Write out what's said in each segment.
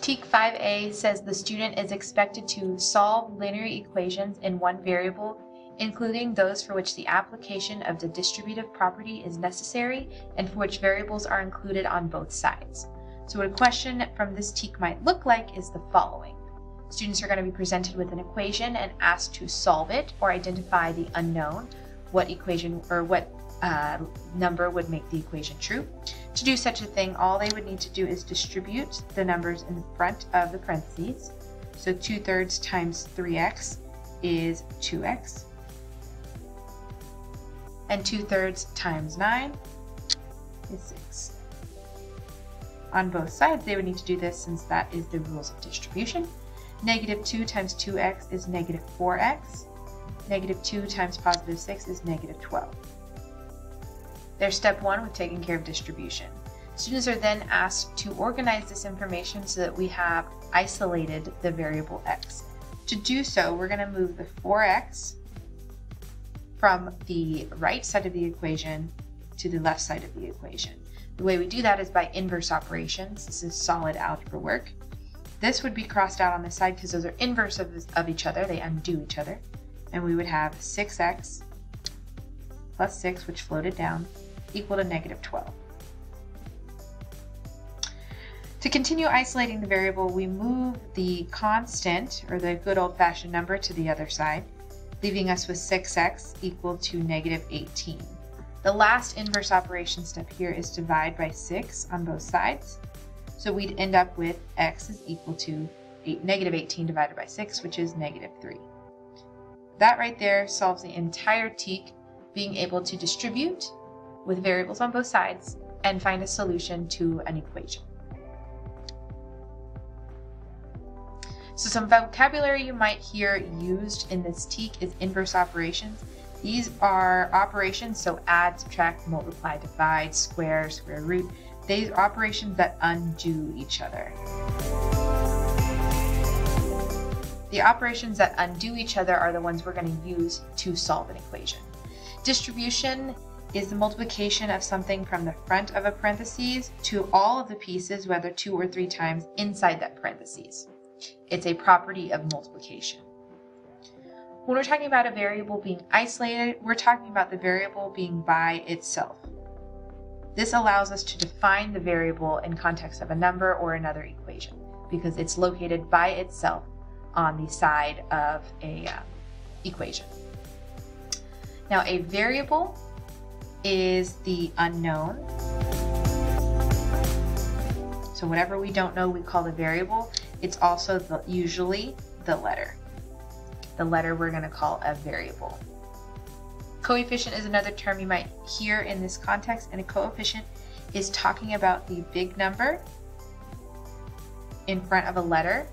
TEK 5A says the student is expected to solve linear equations in one variable, including those for which the application of the distributive property is necessary and for which variables are included on both sides. So what a question from this TEK might look like is the following. Students are going to be presented with an equation and asked to solve it or identify the unknown, what equation or what number would make the equation true. To do such a thing, all they would need to do is distribute the numbers in front of the parentheses. So 2/3 times 3x is 2x. And 2/3 times 9 is 6. On both sides, they would need to do this since that is the rules of distribution. -2 times 2x is -4x. -2 times +6 is -12. There's step 1 with taking care of distribution. Students are then asked to organize this information so that we have isolated the variable x. To do so, we're going to move the 4x from the right side of the equation to the left side of the equation. The way we do that is by inverse operations. This is solid algebra work. This would be crossed out on this side because those are inverse of each other. They undo each other. And we would have 6x plus 6, which floated down, equal to -12. To continue isolating the variable, we move the constant, or the good old-fashioned number, to the other side, leaving us with 6x equal to -18. The last inverse operation step here is divide by 6 on both sides. So we'd end up with x is equal to -18 divided by 6, which is -3. That right there solves the entire TEK, being able to distribute with variables on both sides and find a solution to an equation. So some vocabulary you might hear used in this TEK is inverse operations. These are operations, so add, subtract, multiply, divide, square, square root. These are operations that undo each other. The operations that undo each other are the ones we're going to use to solve an equation. Distribution is the multiplication of something from the front of a parentheses to all of the pieces, whether 2 or 3 times, inside that parentheses. It's a property of multiplication. When we're talking about a variable being isolated, we're talking about the variable being by itself. This allows us to define the variable in context of a number or another equation because it's located by itself on the side of a equation. Now, a variable is the unknown. So whatever we don't know, we call a variable. It's also usually the letter. The letter we're going to call a variable. Coefficient is another term you might hear in this context, and a coefficient is talking about the big number in front of a letter,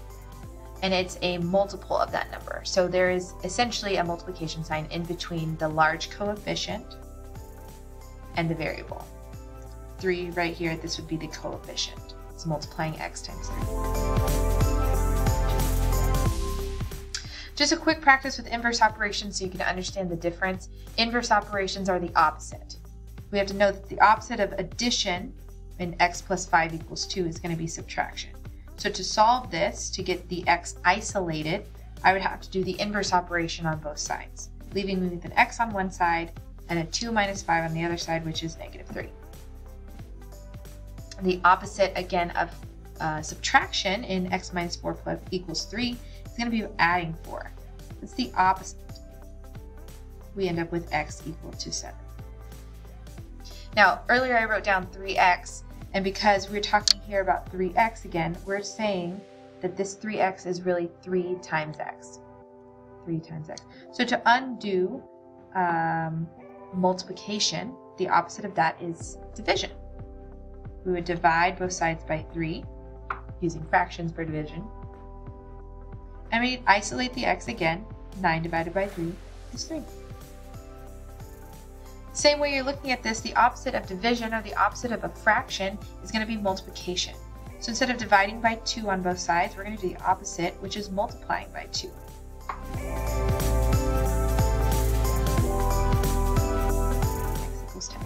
and it's a multiple of that number. So there is essentially a multiplication sign in between the large coefficient and the variable. 3 right here, this would be the coefficient. It's multiplying x times 3. Just a quick practice with inverse operations so you can understand the difference. Inverse operations are the opposite. We have to know that the opposite of addition in x plus 5 equals 2 is going to be subtraction. So to solve this, to get the x isolated, I would have to do the inverse operation on both sides, leaving me with an x on one side and a 2 minus 5 on the other side, which is -3. The opposite, again, of subtraction in x minus 4 equals 3 is going to be adding 4. It's the opposite. We end up with x equal to 7. Now, earlier I wrote down 3x, and because we're talking here about 3x again, we're saying that this 3x is really 3 times x. 3 times x. So to undo multiplication, the opposite of that is division. We would divide both sides by 3, using fractions for division. And we isolate the x again. 9 divided by 3 is 3. Same way you're looking at this, the opposite of division, or the opposite of a fraction, is going to be multiplication. So instead of dividing by 2 on both sides, we're going to do the opposite, which is multiplying by 2. X equals 10.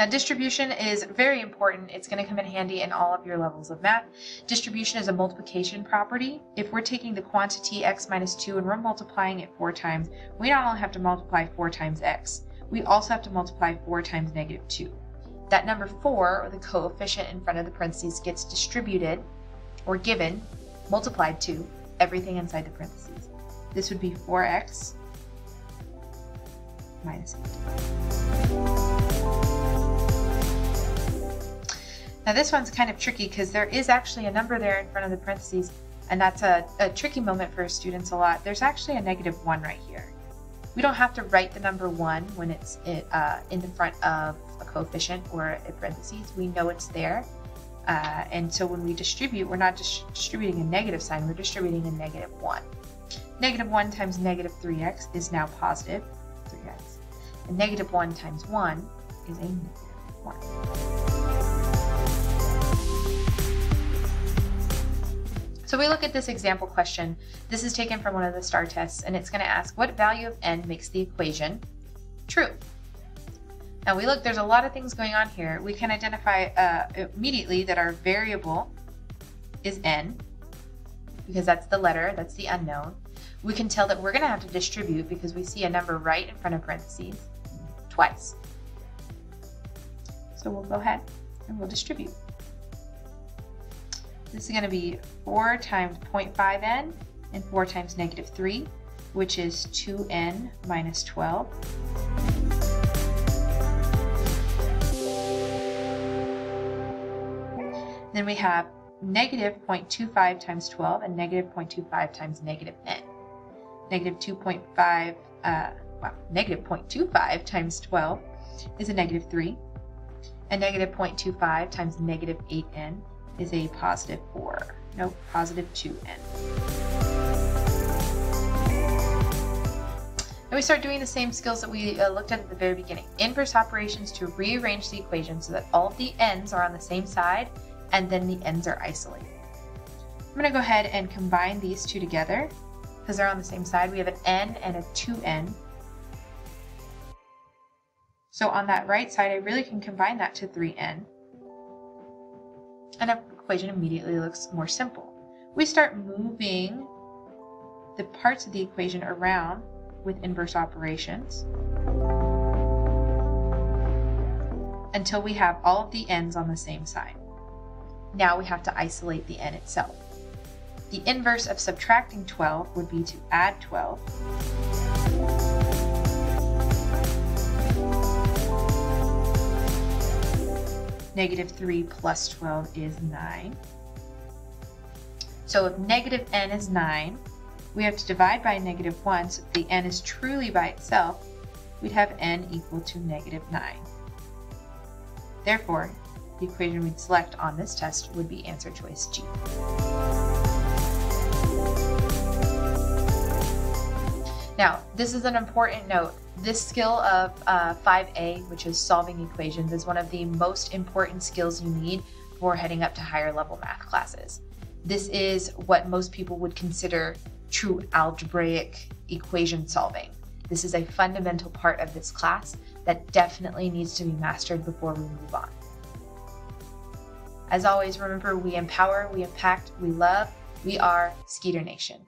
Now, distribution is very important. It's going to come in handy in all of your levels of math. Distribution is a multiplication property. If we're taking the quantity x minus 2 and we're multiplying it 4 times, we not only have to multiply 4 times x, we also have to multiply 4 times negative 2. That number 4, or the coefficient in front of the parentheses, gets distributed or given, multiplied to everything inside the parentheses. This would be 4x minus 8. Now this one's kind of tricky because there is actually a number there in front of the parentheses, and that's a tricky moment for students a lot. There's actually a negative 1 right here. We don't have to write the number 1 when it's in the front of a coefficient or a parentheses. We know it's there. And so when we distribute, we're not just distributing a negative sign, we're distributing a negative 1. Negative 1 times negative 3x is now positive 3x. And negative 1 times 1 is a negative 1. So we look at this example question. This is taken from one of the STAR tests, and it's going to ask what value of n makes the equation true. Now we look, there's a lot of things going on here. We can identify immediately that our variable is n, because that's the letter, that's the unknown. We can tell that we're going to have to distribute because we see a number right in front of parentheses twice. So we'll go ahead and we'll distribute. This is going to be 4 times 0.5n and 4 times negative 3, which is 2n minus 12. Then we have negative 0.25 times 12 and negative 0.25 times negative n. Negative 0.25 times 12 is a negative 3, and negative 0.25 times negative 8n is a positive 4. Nope, positive 2n. And we start doing the same skills that we looked at the very beginning. Inverse operations to rearrange the equation so that all of the n's are on the same side and then the n's are isolated. I'm going to go ahead and combine these two together because they're on the same side. We have an n and a 2n. So on that right side, I really can combine that to 3n. And our equation immediately looks more simple. We start moving the parts of the equation around with inverse operations until we have all of the n's on the same side. Now we have to isolate the n itself. The inverse of subtracting 12 would be to add 12. Negative 3 plus 12 is 9. So if negative n is 9, we have to divide by negative 1, so if the n is truly by itself, we'd have n equal to negative 9. Therefore, the equation we'd select on this test would be answer choice G. Now, this is an important note. This skill of 5A, which is solving equations, is one of the most important skills you need for heading up to higher level math classes. This is what most people would consider true algebraic equation solving. This is a fundamental part of this class that definitely needs to be mastered before we move on. As always, remember, we empower, we impact, we love. We are Skeeter Nation.